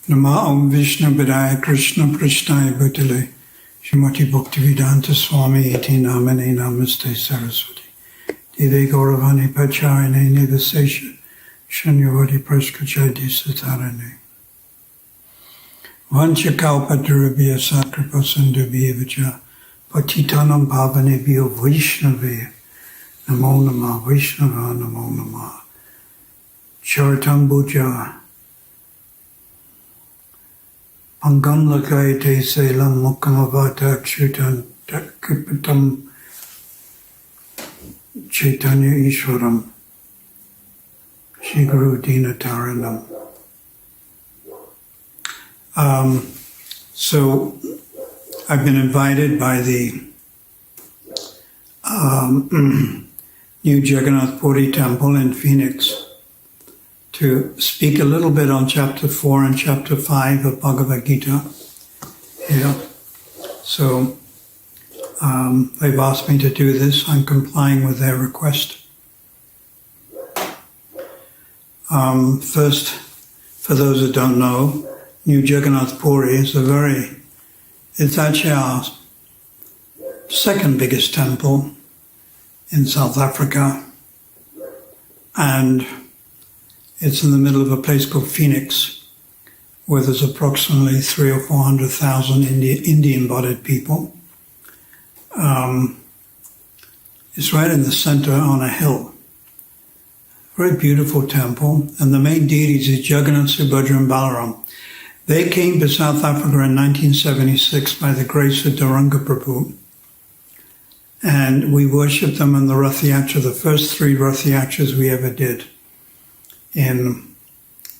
Nama Om Vishnu Vidaya Krishna Prishnaya Bhutale Shrimati Bhaktivedanta Swami Iti Namane Namaste Saraswati Deve Gauravani Pacharine Nivasesha Shanyavati Praskachadi Satarane Vanchakalpadurabhya Sakrapasandubhya Vacha Patitanam Bhavanebhyo Vaishnave Namo Namah Vaishnava Namo Namah Charitambuja Angam Lakaite Selam Mukhamavata Kshutan Takripatam Chaitanya Ishwaram Shri Guru Dina Taranam. So I've been invited by the new Jagannath Puri Temple in Phoenix to speak a little bit on chapter 4 and chapter 5 of Bhagavad Gita here. So they've asked me to do this. I'm complying with their request. First, for those who don't know, New Jagannath Puri is it's actually our second biggest temple in South Africa, and it's in the middle of a place called Phoenix, where there's approximately 300,000 or 400,000 Indian-bodied people. It's right in the center on a hill. Very beautiful temple, and the main deities is Jagannath, Subhadra, and Balaram. They came to South Africa in 1976 by the grace of Duranga Prabhu, and we worshipped them in the Rath Yatra, the first 3 Rath Yatras we ever did in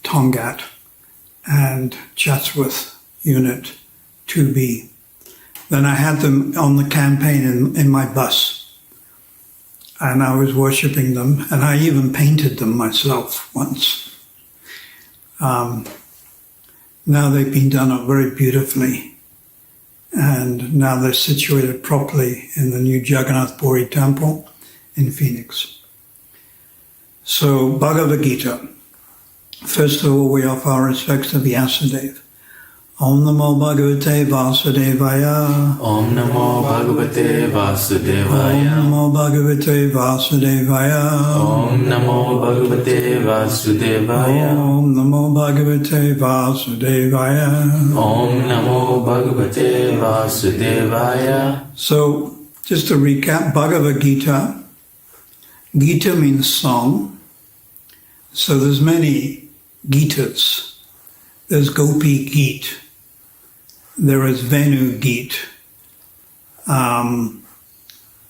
Tongat and Chatsworth Unit 2B. Then I had them on the campaign in my bus, and I was worshipping them, and I even painted them myself once. Now they've been done up very beautifully, and now they're situated properly in the new Jagannath Puri Temple in Phoenix. So, Bhagavad Gita. First of all, we offer our respects to Vyasadeva. Om Namo Bhagavate Vasudevaya. Om Namo Bhagavate Vasudevaya. Om Namo Bhagavate Vasudevaya. Om Namo Bhagavate Vasudevaya. Om Namo Bhagavate Vasudevaya. Om Namo Bhagavate Vasudevaya. So, just to recap, Bhagavad Gita. Gita means song. So there's many Gitas. There's Gopi Geet. There is Venu Geet.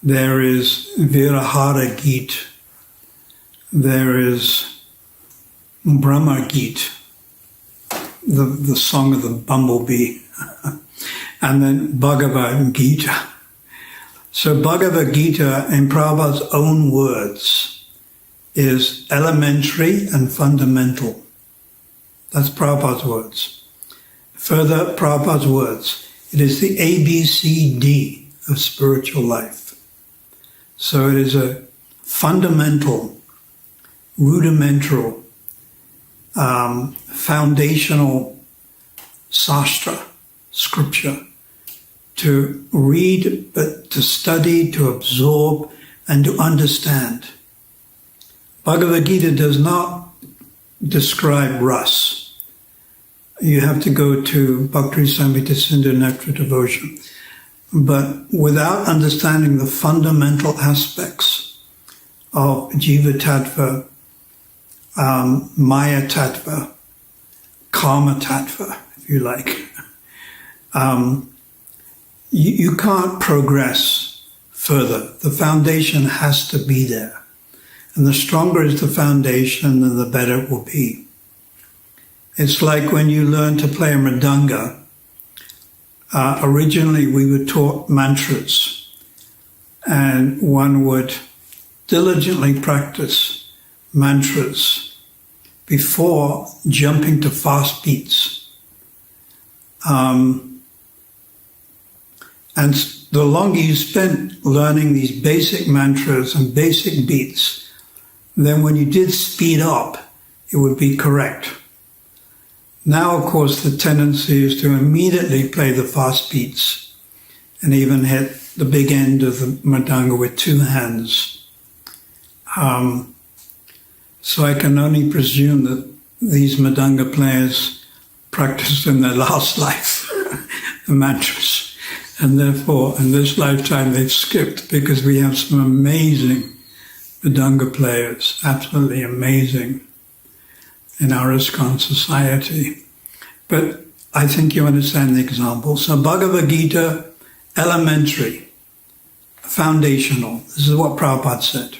There is Virahara Geet. There is Brahma Geet, the song of the bumblebee. And then Bhagavad Gita. So Bhagavad Gita, in Prabhupada's own words, is elementary and fundamental. That's Prabhupada's words. Further, Prabhupada's words, it is the ABCD of spiritual life. So it is a fundamental, rudimental, foundational sastra, scripture, to read, but to study, to absorb, and to understand. Bhagavad Gita does not describe ras. You have to go to Bhakti Samhita Sindhu Nectar Devotion. But without understanding the fundamental aspects of Jiva Tattva, Maya Tattva, Karma Tattva, if you like, you can't progress further. The foundation has to be there. And the stronger is the foundation, then the better it will be. It's like when you learn to play a mridanga. Originally, we were taught mantras, and one would diligently practice mantras before jumping to fast beats. And the longer you spent learning these basic mantras and basic beats, then when you did speed up, it would be correct. Now, of course, the tendency is to immediately play the fast beats and even hit the big end of the Mridanga with two hands. So I can only presume that these Mridanga players practiced in their last life the mantras, and therefore in this lifetime they've skipped, because we have some amazing Mridanga players, absolutely amazing, in our ISKCON society. But I think you understand the example. So Bhagavad Gita, elementary, foundational. This is what Prabhupada said.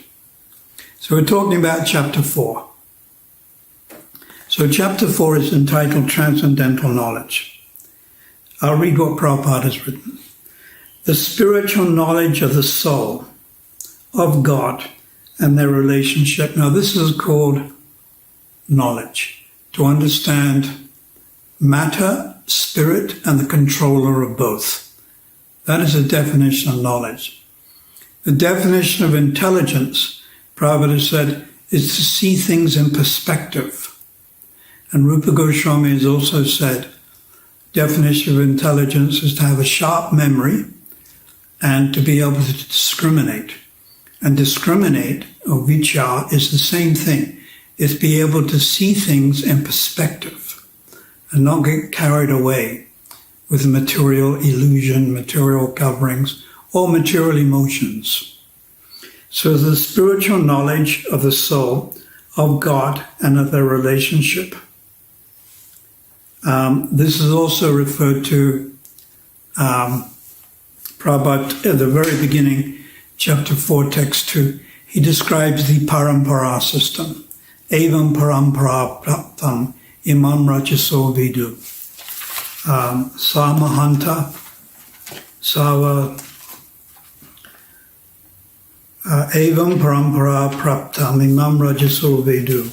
So we're talking about chapter 4. So chapter 4 is entitled Transcendental Knowledge. I'll read what Prabhupada has written. The spiritual knowledge of the soul, of God, and their relationship. Now this is called knowledge. To understand matter, spirit, and the controller of both. That is a definition of knowledge. The definition of intelligence, Prabhupada said, is to see things in perspective. And Rupa Goswami has also said, definition of intelligence is to have a sharp memory and to be able to discriminate. And discriminate, or vichar, is the same thing. It's be able to see things in perspective and not get carried away with material illusion, material coverings, or material emotions. So the spiritual knowledge of the soul, of God, and of their relationship. This is also referred to, Prabhupada, at the very beginning, chapter 4, text 2, he describes the parampara system. Evam parampara praptam imam rajaso vidu. Samahanta sawa evam parampara praptam imam rajaso vidu.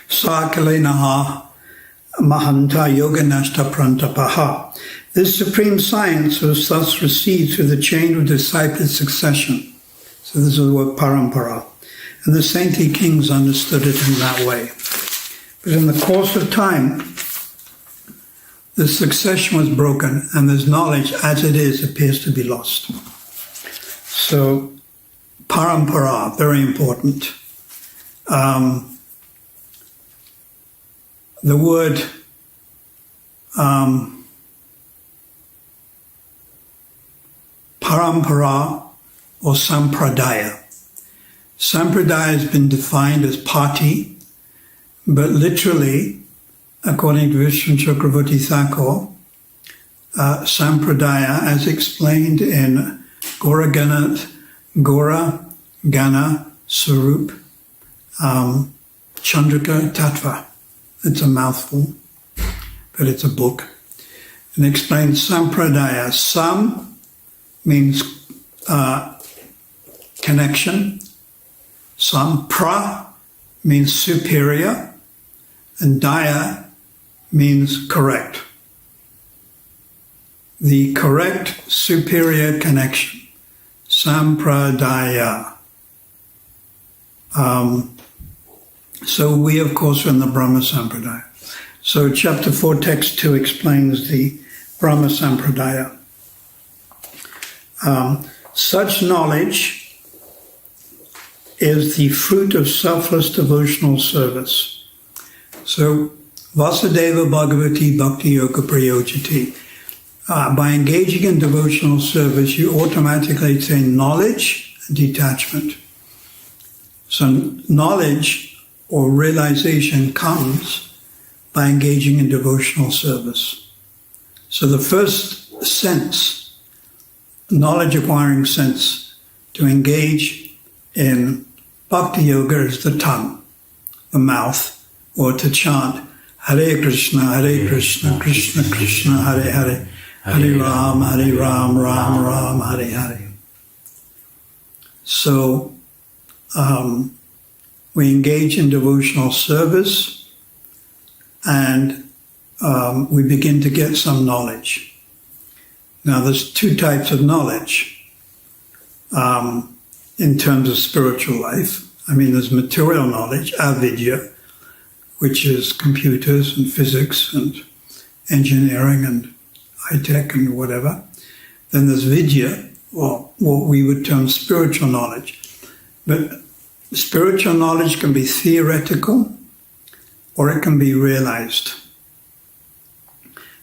Sakalenaha mahanta yoganashta prantapaha. This supreme science was thus received through the chain of discipled succession. So this is the word parampara. And the saintly kings understood it in that way. But in the course of time, the succession was broken, and this knowledge, as it is, appears to be lost. So, parampara, very important. The word parampara or sampradaya. Sampradaya has been defined as party, but literally, according to Vishnu Chakravarti Thakur, sampradaya, as explained in Gora Gana Sarup Chandrika Tattva. It's a mouthful, but it's a book. And explains sampradaya. Sam means connection. Sampra means superior. And daya means correct. The correct superior connection. Sampradaya. So we, of course, are in the Brahma Sampradaya. So chapter 4, text 2 explains the Brahma Sampradaya. Such knowledge is the fruit of selfless devotional service. So Vasudeva Bhagavati Bhakti Yoga Prayojati. By engaging in devotional service, you automatically attain knowledge and detachment. So knowledge or realization comes by engaging in devotional service. So the first sense, knowledge acquiring sense, to engage in bhakti yoga is the tongue, the mouth, or to chant Hare Krishna, Krishna Krishna, Hare Hare, Hare Ram, Ram Ram, Hare Hare. So, we engage in devotional service and we begin to get some knowledge. Now there's two types of knowledge. in terms of spiritual life. I mean, there's material knowledge, avidya, which is computers and physics and engineering and high-tech and whatever. Then there's vidya, or what we would term spiritual knowledge. But spiritual knowledge can be theoretical or it can be realized.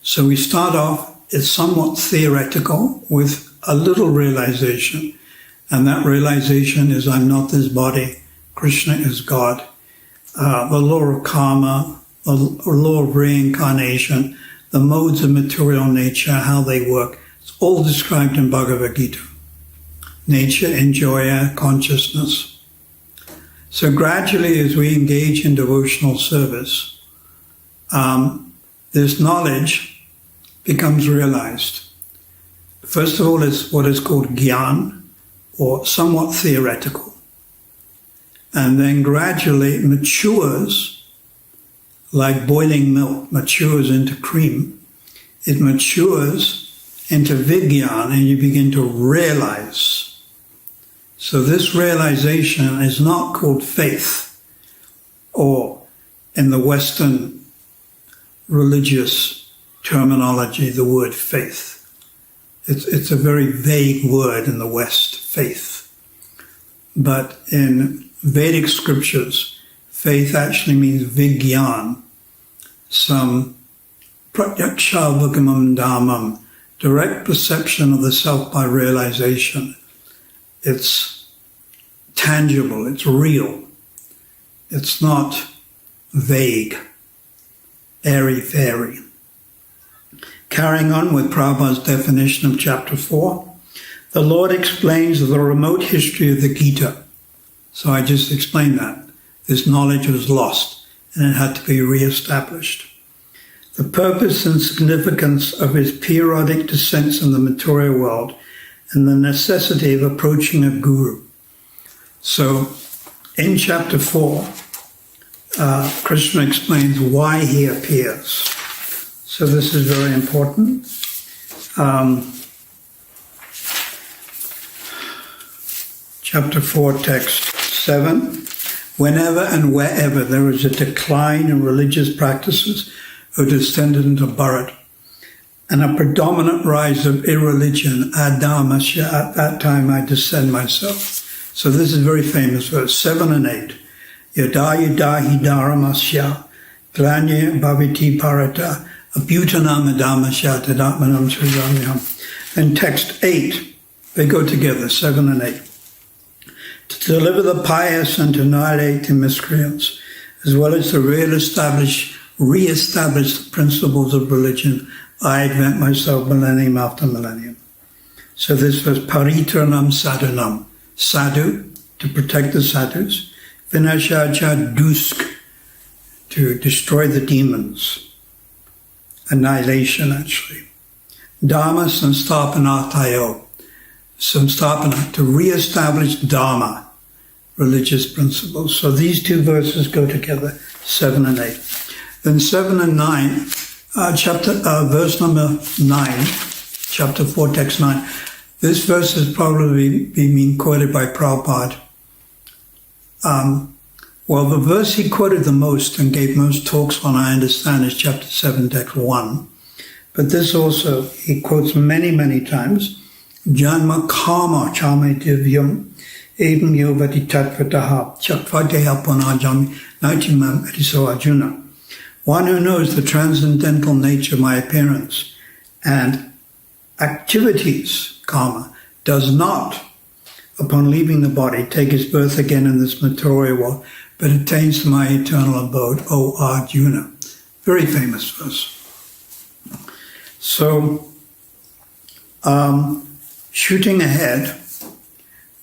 So we start off, it's somewhat theoretical with a little realization. And that realization is, I'm not this body, Krishna is God. The law of karma, the law of reincarnation, the modes of material nature, how they work, it's all described in Bhagavad Gita. Nature, enjoyer, consciousness. So gradually as we engage in devotional service, this knowledge becomes realized. First of all, it's what is called gyan, or somewhat theoretical. And then gradually it matures, like boiling milk matures into cream. It matures into vigyan, and you begin to realize. So this realization is not called faith, or in the Western religious terminology, the word faith. It's a very vague word in the West, faith. But in Vedic scriptures, faith actually means vigyan, some pratyakshavagam dhammam, direct perception of the self by realization. It's tangible, it's real. It's not vague, airy-fairy. Carrying on with Prabhupada's definition of chapter 4, the Lord explains the remote history of the Gita. So I just explained that. This knowledge was lost and it had to be re-established. The purpose and significance of his periodic descents in the material world and the necessity of approaching a guru. So in chapter 4, Krishna explains why he appears. So this is very important. Chapter 4, text 7. Whenever and wherever there is a decline in religious practices or descended into Bharat, and a predominant rise of irreligion, adhamasya, at that time I descend myself. So this is very famous verse, 7 and 8. Yada yada hi dharamasya, glanya bhaviti parata, abhutanam adhamasya tadatmanam srijamyam. Then text 8, they go together, 7 and 8. To deliver the pious and to annihilate the miscreants, as well as to re-establish the principles of religion, I invent myself millennium after millennium. So this was paritranam sadhanam, sadhu, to protect the sadhus, vinashaja dusk, to destroy the demons, annihilation actually, dharma samstapanatayo, samstapana, to re-establish dharma, religious principles. So these two verses go together, 7 and 8. Then 7 and 9, verse number 9, chapter 4, text 9. This verse has probably been quoted by Prabhupada. Well, the verse he quoted the most and gave most talks on, I understand, is chapter 7, text 1. But this also, he quotes many, many times. Janma karma chame divyam evam yovati tatvataha chatvadeha punajami naitimam ediso arjuna. One who knows the transcendental nature of my appearance and activities, karma, does not, upon leaving the body, take his birth again in this material world, but attains to my eternal abode, O Arjuna. Very famous verse. So, shooting ahead,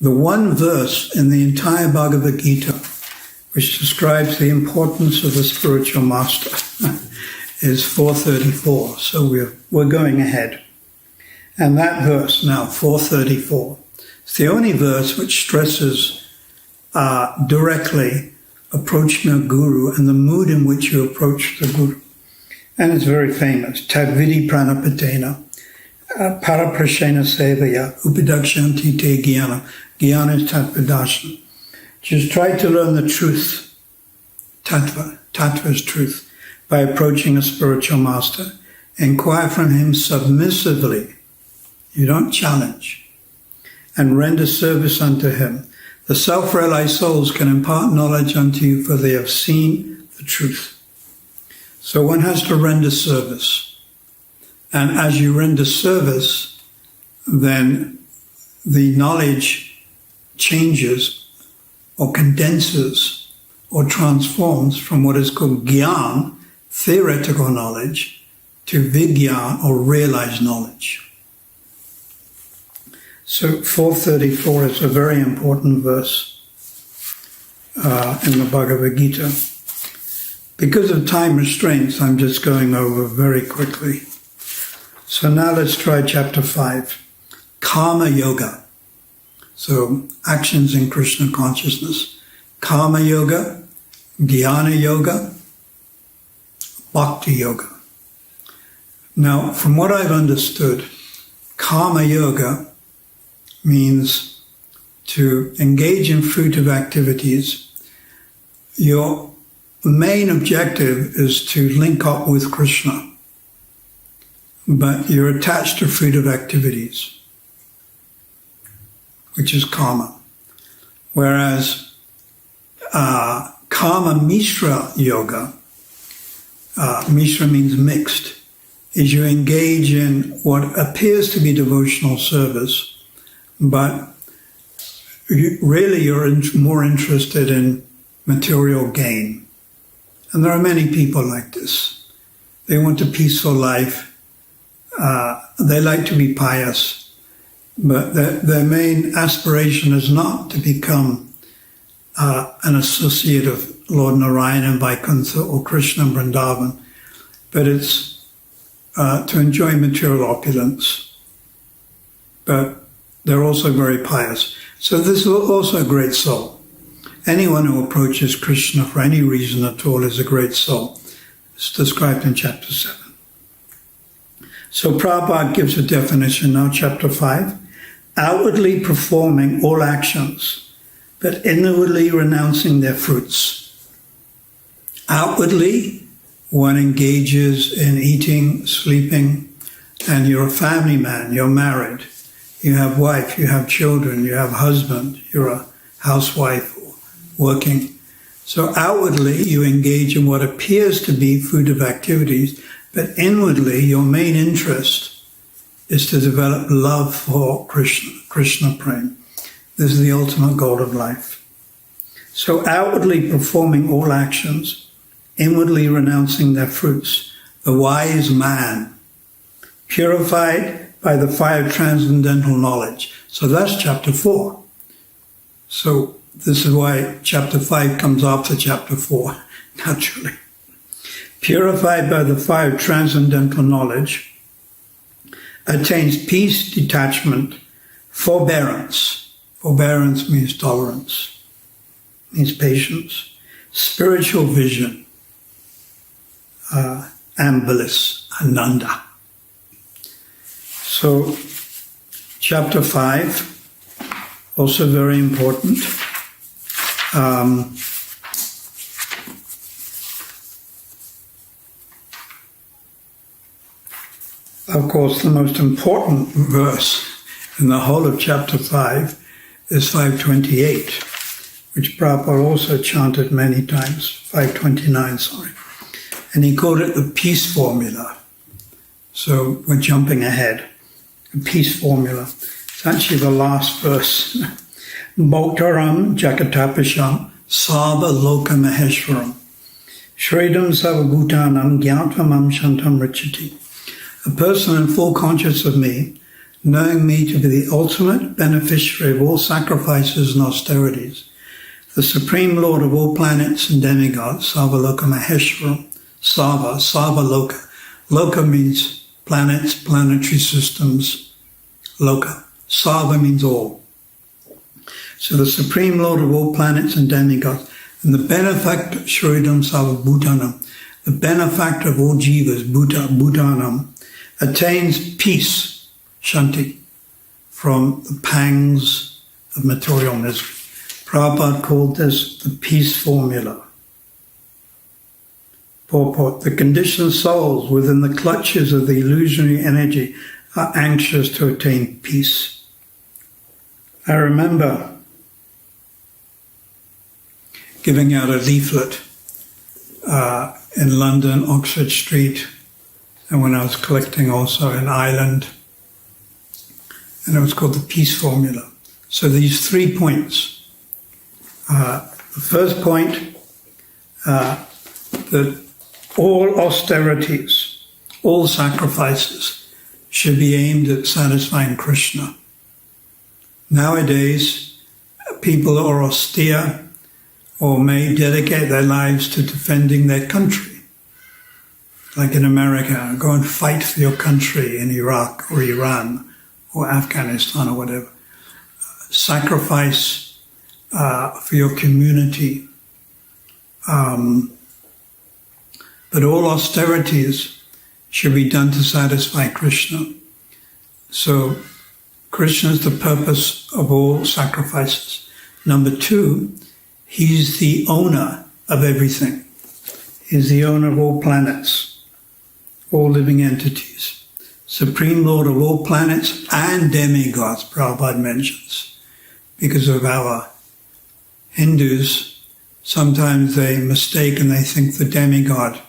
the one verse in the entire Bhagavad Gita which describes the importance of the spiritual master is 434. So we're going ahead. And that verse now, 434, it's the only verse which stresses directly approaching a guru and the mood in which you approach the guru. And it's very famous. Tadvidi pranapatena, paraprashena sevaya, upidakshanti te jnana, Jnana is tattva darshan. Just try to learn the truth. Tattva is truth. By approaching a spiritual master. Inquire from him submissively. You don't challenge. And render service unto him. The self-realized souls can impart knowledge unto you, for they have seen the truth. So one has to render service. And as you render service, then the knowledge changes or condenses or transforms from what is called gyan, theoretical knowledge, to vigyan, or realized knowledge. So 434 is a very important verse in the Bhagavad Gita. Because of time restraints, I'm just going over very quickly. So now let's try chapter 5. Karma Yoga. So actions in Krishna consciousness. Karma Yoga, Jnana Yoga, Bhakti Yoga. Now, from what I've understood, Karma Yoga means to engage in fruitive activities. Your main objective is to link up with Krishna, but you're attached to fruitive activities, which is karma. Whereas Karma Mishra Yoga, Mishra means mixed, is you engage in what appears to be devotional service, but you're more interested in material gain. And there are many people like this. They want a peaceful life. They like to be pious, but their main aspiration is not to become an associate of Lord Narayana and Vaikuntha or Krishna and Vrindavan, but it's to enjoy material opulence. But they're also very pious. So this is also a great soul. Anyone who approaches Krishna for any reason at all is a great soul. It's described in chapter 7. So Prabhupada gives a definition now, chapter 5. Outwardly performing all actions, but inwardly renouncing their fruits. Outwardly, one engages in eating, sleeping, and you're a family man, you're married. You have wife, you have children, you have husband, you're a housewife or working. So outwardly you engage in what appears to be fruitive activities, but inwardly your main interest is to develop love for Krishna Prem. This is the ultimate goal of life. So outwardly performing all actions, inwardly renouncing their fruits, the wise man, purified by the fire of transcendental knowledge. So that's chapter 4. So this is why chapter 5 comes after chapter 4, naturally. Purified by the fire of transcendental knowledge, attains peace, detachment, forbearance. Forbearance means tolerance, means patience, spiritual vision, and bliss, ananda. So, chapter 5, also very important. Of course, the most important verse in the whole of chapter 5 is 528, which Prabhupada also chanted many times, 529, sorry. And he called it the peace formula. So we're jumping ahead. The peace formula. It's actually the last verse. Bhoktaram Jagatapisham Sava Loka Maheshwaram Shredam Savabhutanam Gyatvam Shantam Richati. A person in full conscience of me, knowing me to be the ultimate beneficiary of all sacrifices and austerities, the Supreme Lord of all planets and demigods, Savaloka Maheshwaram, Sava Loka. Loka means planets, planetary systems, Loka. Sava means all. So the Supreme Lord of all planets and demigods, and the benefactor, Shridam Savabhutanam, the benefactor of all jivas, Bhutanam, attains peace, Shanti, from the pangs of material misery. Prabhupada called this the peace formula. Purport: the conditioned souls within the clutches of the illusionary energy are anxious to attain peace. I remember giving out a leaflet in London, Oxford Street, and when I was collecting also in Ireland, and it was called the Peace Formula. So these 3 points. The first point, that all austerities, all sacrifices should be aimed at satisfying Krishna. Nowadays, people are austere or may dedicate their lives to defending their country. Like in America, go and fight for your country in Iraq or Iran or Afghanistan or whatever. Sacrifice for your community. But all austerities should be done to satisfy Krishna. So Krishna is the purpose of all sacrifices. Number 2, he's the owner of everything. He's the owner of all planets, all living entities. Supreme Lord of all planets and demigods, Prabhupada mentions. Because of our Hindus, sometimes they mistake and they think the demigod,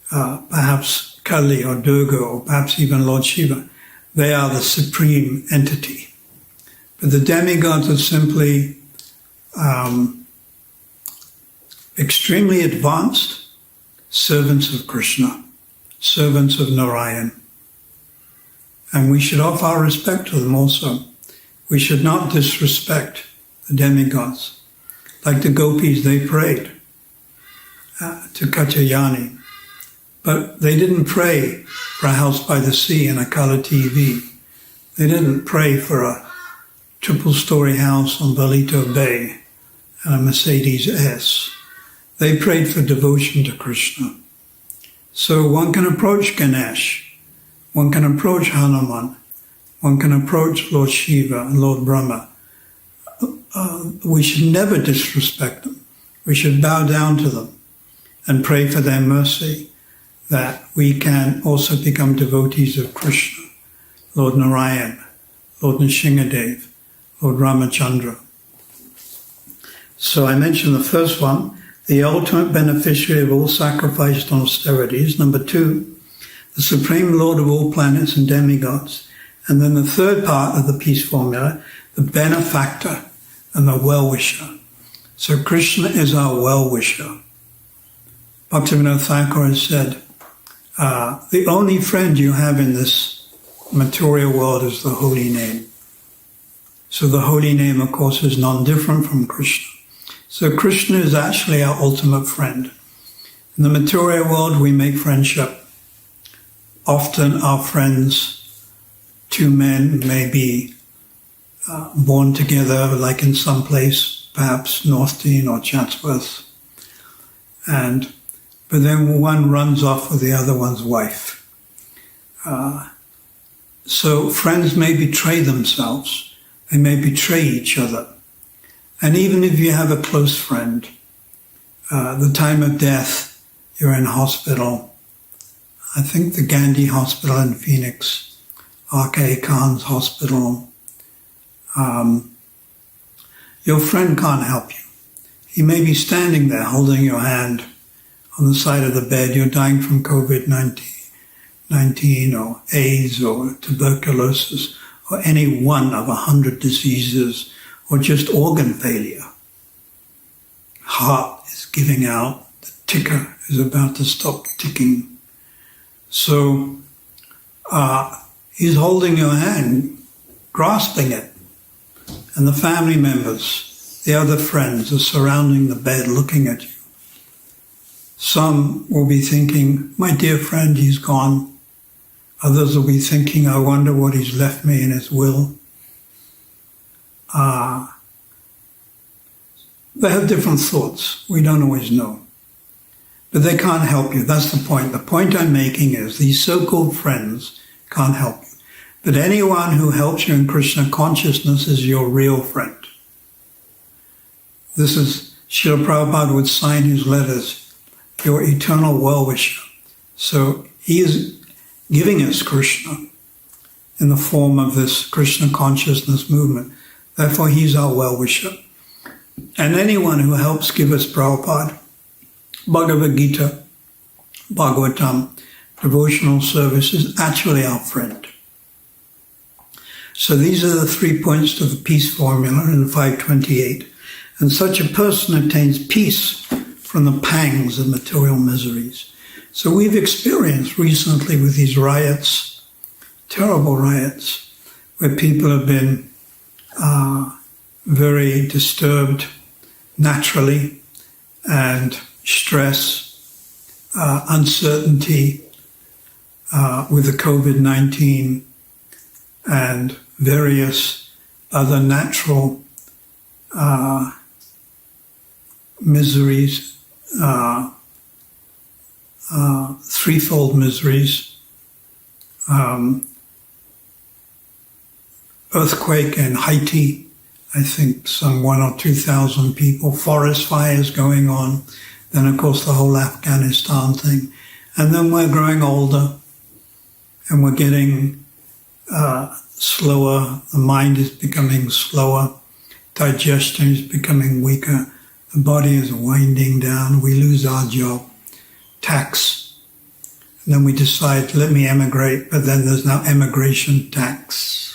perhaps Kali or Durga or perhaps even Lord Shiva, they are the supreme entity. But the demigods are simply extremely advanced servants of Krishna, servants of Narayan. And we should offer our respect to them also. We should not disrespect the demigods. Like the gopis, they prayed to Katyayani. But they didn't pray for a house by the sea and a color TV. They didn't pray for a triple-story house on Valito Bay and a Mercedes S. They prayed for devotion to Krishna. So one can approach Ganesh, one can approach Hanuman, one can approach Lord Shiva and Lord Brahma. We should never disrespect them. We should bow down to them and pray for their mercy, that we can also become devotees of Krishna, Lord Narayan, Lord Nrsimhadev, Lord Ramachandra. So I mentioned the first one, the ultimate beneficiary of all sacrificed austerities. Number 2, the supreme Lord of all planets and demigods. And then the third part of the peace formula, the benefactor and the well-wisher. So Krishna is our well-wisher. Bhaktivinoda Thakur has said, the only friend you have in this material world is the holy name. So the holy name, of course, is non-different from Krishna. So Krishna is actually our ultimate friend. In the material world, we make friendship. Often our friends, 2 men, may be born together, like in some place, perhaps North Dean or Chatsworth. But then one runs off with the other one's wife. So friends may betray themselves. They may betray each other. And even if you have a close friend, the time of death, you're in hospital. I think the Gandhi Hospital in Phoenix, R.K. Khan's hospital. Your friend can't help you. He may be standing there holding your hand on the side of the bed. You're dying from COVID-19 or AIDS or tuberculosis or any one of 100 diseases or just organ failure. Heart is giving out. The ticker is about to stop ticking. So he's holding your hand, grasping it. And the family members, the other friends are surrounding the bed looking at you. Some will be thinking, my dear friend, he's gone. Others will be thinking, I wonder what he's left me in his will. They have different thoughts. We don't always know. But they can't help you. That's the point. The point I'm making is these so-called friends can't help you. But anyone who helps you in Krishna consciousness is your real friend. This is, Srila Prabhupada would sign his letters, your eternal well-wisher. So he is giving us Krishna in the form of this Krishna consciousness movement. Therefore, he's our well-wisher. And anyone who helps give us Prabhupada, Bhagavad Gita, Bhagavatam, devotional service is actually our friend. So these are the 3 points to the peace formula in 528. And such a person attains peace from the pangs of material miseries. So we've experienced recently with these riots, terrible riots, where people have been very disturbed naturally, and stress, uncertainty with the COVID-19 and various other natural miseries, threefold miseries, earthquake in Haiti, I think some 1,000 or 2,000 people, forest fires going on, then of course the whole Afghanistan thing. And then we're growing older and we're getting slower, the mind is becoming slower, digestion is becoming weaker, the body is winding down, we lose our job, tax. And then we decide, let me emigrate, but then there's now emigration tax.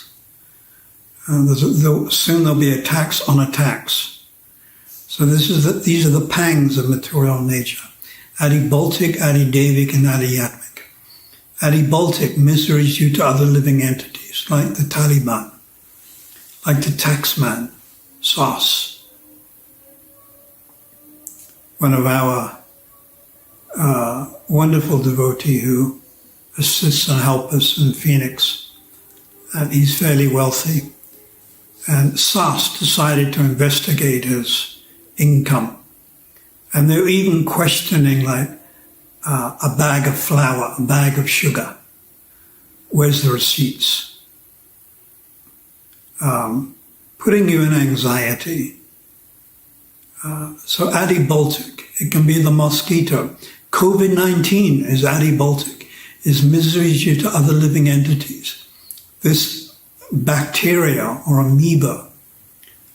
Soon there'll be a tax on a tax. So these are the pangs of material nature. Adi Baltic, Adi Devik, and Adi Yatmik. Adi Baltic, miseries due to other living entities, like the Taliban, like the taxman, SOS. One of our wonderful devotee who assists and helps us in Phoenix, and he's fairly wealthy. And SAS decided to investigate his income. And they were even questioning, like, a bag of flour, a bag of sugar. Where's the receipts? Putting you in anxiety. So Adi Baltic, it can be the mosquito. COVID-19 is Adi Baltic, is miseries due to other living entities. This bacteria or amoeba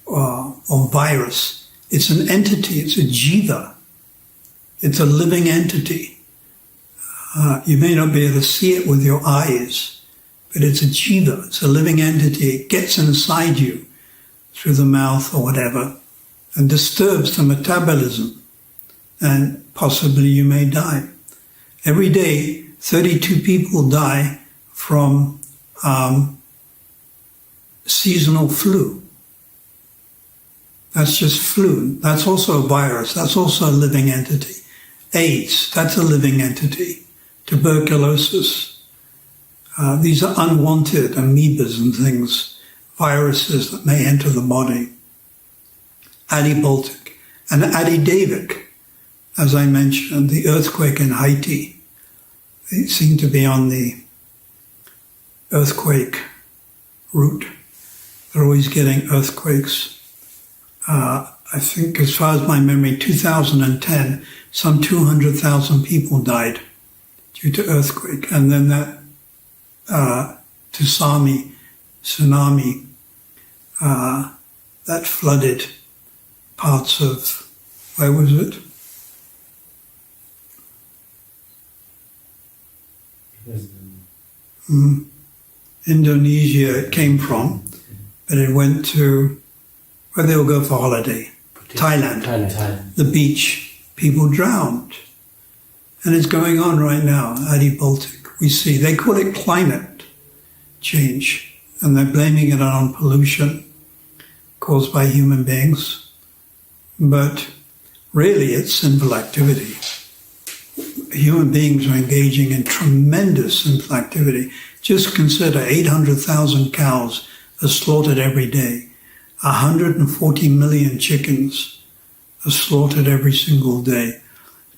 or virus, it's an entity, it's a jiva, it's a living entity. You may not be able to see it with your eyes, but it's a jiva, it's a living entity. It gets inside you through the mouth or whatever and disturbs the metabolism, and possibly you may die. Every day, 32 people die from seasonal flu. That's just flu. That's also a virus. That's also a living entity. AIDS, that's a living entity. Tuberculosis. These are unwanted amoebas and things, viruses that may enter the body. Adi Baltic. And Adi Devik, as I mentioned, the earthquake in Haiti. They seem to be on the earthquake route. They're always getting earthquakes. I think, as far as my memory, 2010, some 200,000 people died due to earthquake. And then that tsunami, that flooded parts of, where was it? Indonesia it came from, but it went to where they'll go for holiday, Thailand. The beach, people drowned. And it's going on right now, Adi Baltic. We see, they call it climate change, and they're blaming it on pollution caused by human beings. But really it's sinful activity. Human beings are engaging in tremendous sinful activity. Just consider 800,000 cows are slaughtered every day. 140 million chickens are slaughtered every single day.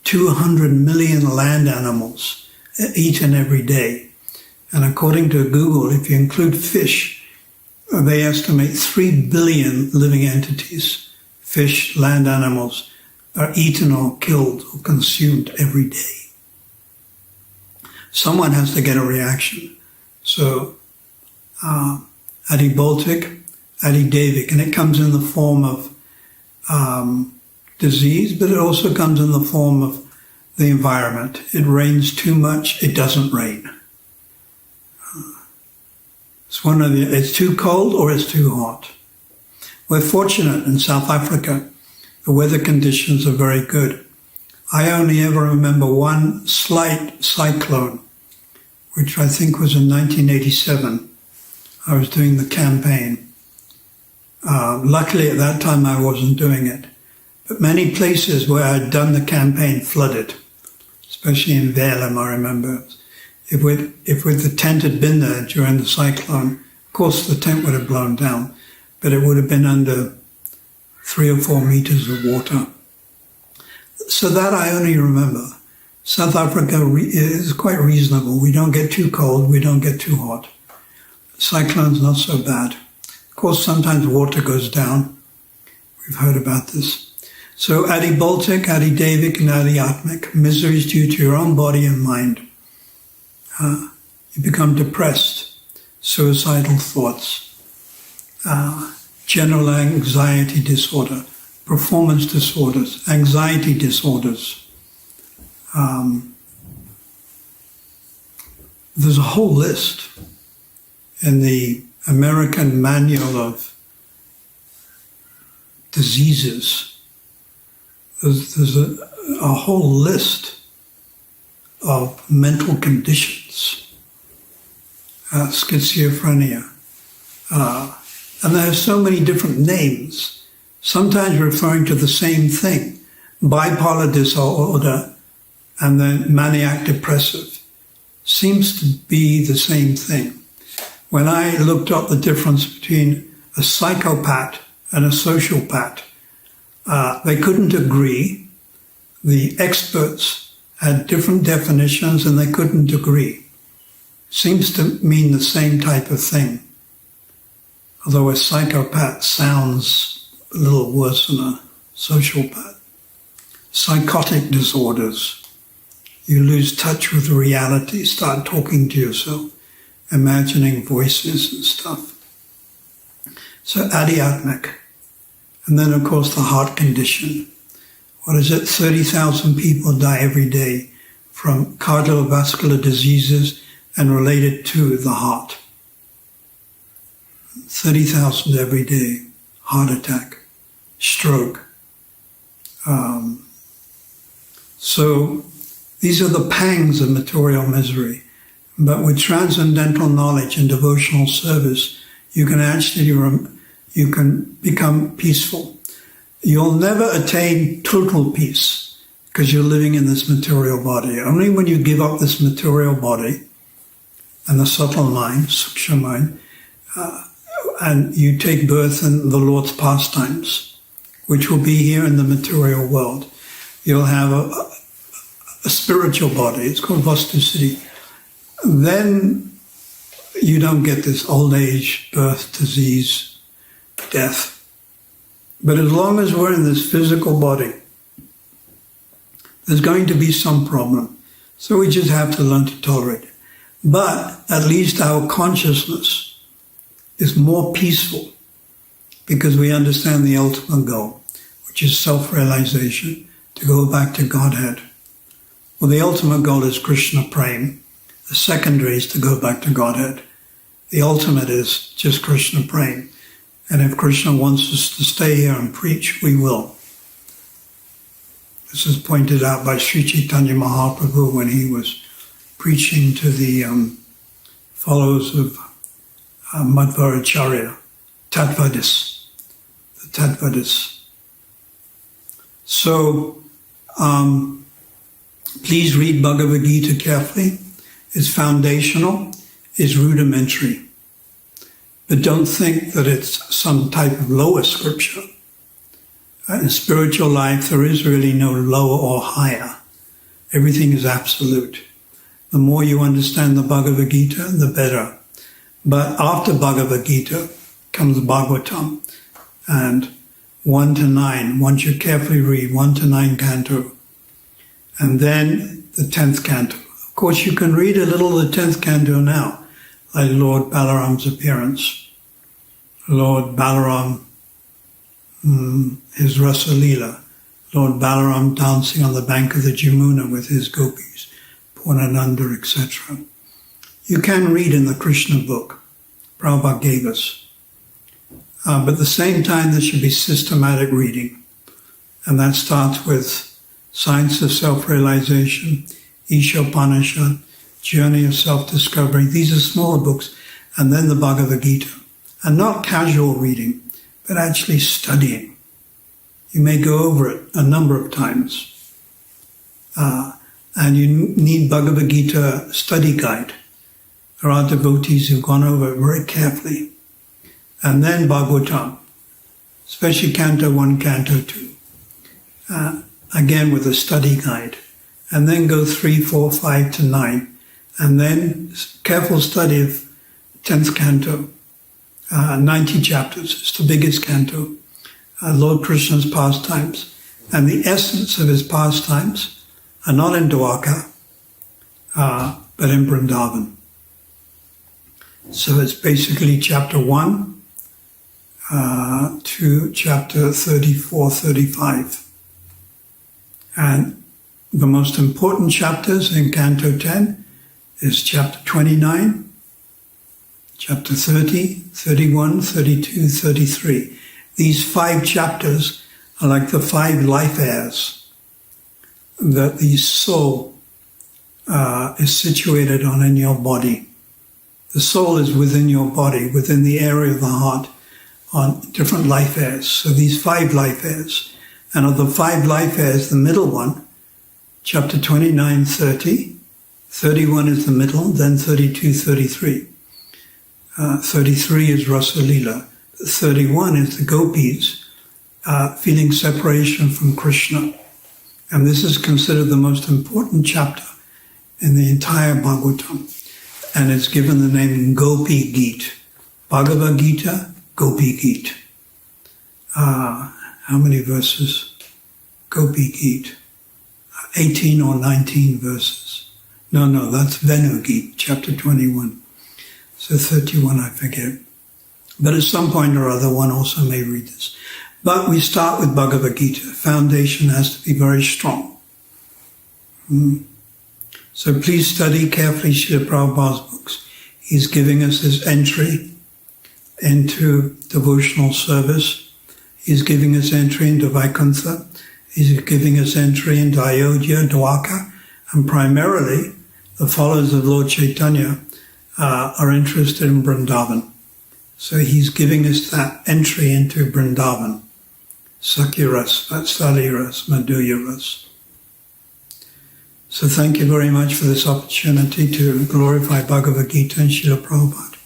200 million land animals are eaten every day. And according to Google, if you include fish, they estimate 3 billion living entities fish, land animals are eaten or killed or consumed every day. Someone has to get a reaction. So, Adi Baltic, Adi Devik, and it comes in the form of disease, but it also comes in the form of the environment. It rains too much, it doesn't rain. It's too cold or it's too hot. We're fortunate in South Africa. The weather conditions are very good. I only ever remember one slight cyclone, which I think was in 1987. I was doing the campaign. Luckily at that time I wasn't doing it. But many places where I'd done the campaign flooded, especially in Velem, I remember. If the tent had been there during the cyclone, of course the tent would have blown down, but it would have been under 3 or 4 meters of water. So that I only remember. South Africa is quite reasonable. We don't get too cold, we don't get too hot. Cyclone's not so bad. Of course, sometimes water goes down. We've heard about this. So Adi Baltic, Adi Devik, and Adi Atmik, misery is due to your own body and mind. You become depressed, suicidal thoughts, general anxiety disorder, performance disorders, anxiety disorders. There's a whole list in the American Manual of Diseases. There's a whole list of mental conditions, schizophrenia, and they have so many different names, sometimes referring to the same thing, bipolar disorder and then maniac depressive, seems to be the same thing. When I looked up the difference between a psychopath and a sociopath, they couldn't agree. The experts had different definitions and they couldn't agree. Seems to mean the same type of thing. Although a psychopath sounds a little worse than a sociopath. Psychotic disorders. You lose touch with reality, start talking to yourself, imagining voices and stuff. So adiatmic. And then of course the heart condition. What is it? 30,000 people die every day from cardiovascular diseases and related to the heart. 30,000 every day. Heart attack, stroke. So these are the pangs of material misery. But with transcendental knowledge and devotional service, you can actually become peaceful. You'll never attain total peace because you're living in this material body. Only when you give up this material body and the subtle mind, suksha mind, and you take birth in the Lord's pastimes, which will be here in the material world, you'll have a spiritual body. It's called Vastu Siddhi. Then you don't get this old age, birth, disease, death. But as long as we're in this physical body, there's going to be some problem. So we just have to learn to tolerate it. But at least our consciousness is more peaceful because we understand the ultimate goal, which is self-realization, to go back to Godhead. Well, the ultimate goal is Krishna Prem. The secondary is to go back to Godhead. The ultimate is just Krishna Prem. And if Krishna wants us to stay here and preach, we will. This is pointed out by Sri Chaitanya Mahaprabhu when he was preaching to the followers of Madhvaracharya, Tattvadis, the Tattvadis. So, please read Bhagavad Gita carefully. It's foundational, it's rudimentary. But don't think that it's some type of lower scripture. In spiritual life, there is really no lower or higher. Everything is absolute. The more you understand the Bhagavad Gita, the better. But after Bhagavad Gita comes Bhagavatam. And 1 to 9. Once you carefully read 1 to 9 canto. And then the 10th canto. Of course, you can read a little of the 10th canto now, like Lord Balaram's appearance. Lord Balaram, his Rasa Leela. Lord Balaram dancing on the bank of the Jamuna with his gopis, Purnananda, etc. You can read in the Krishna book, Prabhupada gave us. But at the same time, there should be systematic reading. And that starts with Science of Self-Realization, Ishopanishad, Journey of Self-Discovery. These are smaller books. And then the Bhagavad Gita. And not casual reading, but actually studying. You may go over it a number of times. And you need Bhagavad Gita study guide. There are devotees who've gone over it very carefully. And then Bhagavatam, especially Canto 1, Canto 2. Again with a study guide. And then go 3, 4, 5 to 9. And then careful study of 10th canto. 90 chapters. It's the biggest canto. Lord Krishna's pastimes. And the essence of his pastimes are not in Dwarka, but in Vrindavan. So it's basically chapter 1 to chapter 34, 35. And the most important chapters in Canto 10 is chapter 29, chapter 30, 31, 32, 33. These 5 chapters are like the 5 life airs that the soul is situated on in your body. The soul is within your body, within the area of the heart, on different life airs. So these 5 life airs. And of the 5 life airs, the middle one, chapter 29, 30, 31 is the middle, then 32, 33. 33 is Rasa Leela. 31 is the gopis feeling separation from Krishna. And this is considered the most important chapter in the entire Bhagavatam. And it's given the name Gopi Gita. Bhagavad Gita, Gopi Gita. How many verses? Gopi Gita. 18 or 19 verses. No, that's Venu Gita, chapter 21. So 31, I forget. But at some point or other, one also may read this. But we start with Bhagavad Gita. Foundation has to be very strong. So please study carefully Srila Prabhupada's books. He's giving us his entry into devotional service. He's giving us entry into Vaikuntha. He's giving us entry into Ayodhya, Dwarka, and primarily the followers of Lord Chaitanya are interested in Vrindavan. So he's giving us that entry into Vrindavan. Sakya Ras, Vatsali Ras, Madhurya Ras. So thank you very much for this opportunity to glorify Bhagavad Gita and Srila Prabhupada.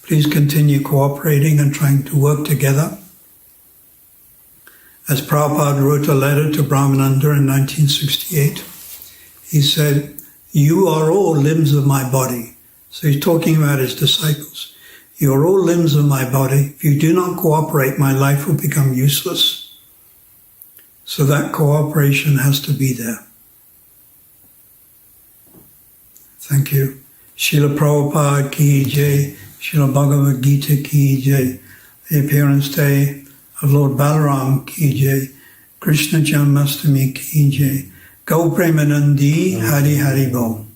Please continue cooperating and trying to work together. As Prabhupada wrote a letter to Brahmananda in 1968, he said, "You are all limbs of my body." So he's talking about his disciples. "You are all limbs of my body. If you do not cooperate, my life will become useless." So that cooperation has to be there. Thank you. Srila Prabhupada ki jai, Srila Bhagavad Gita ki jai, the appearance day of Lord Balaram ki jai, Krishna Janmastami ki jai, Gau Premanandi Hari Hari Bo.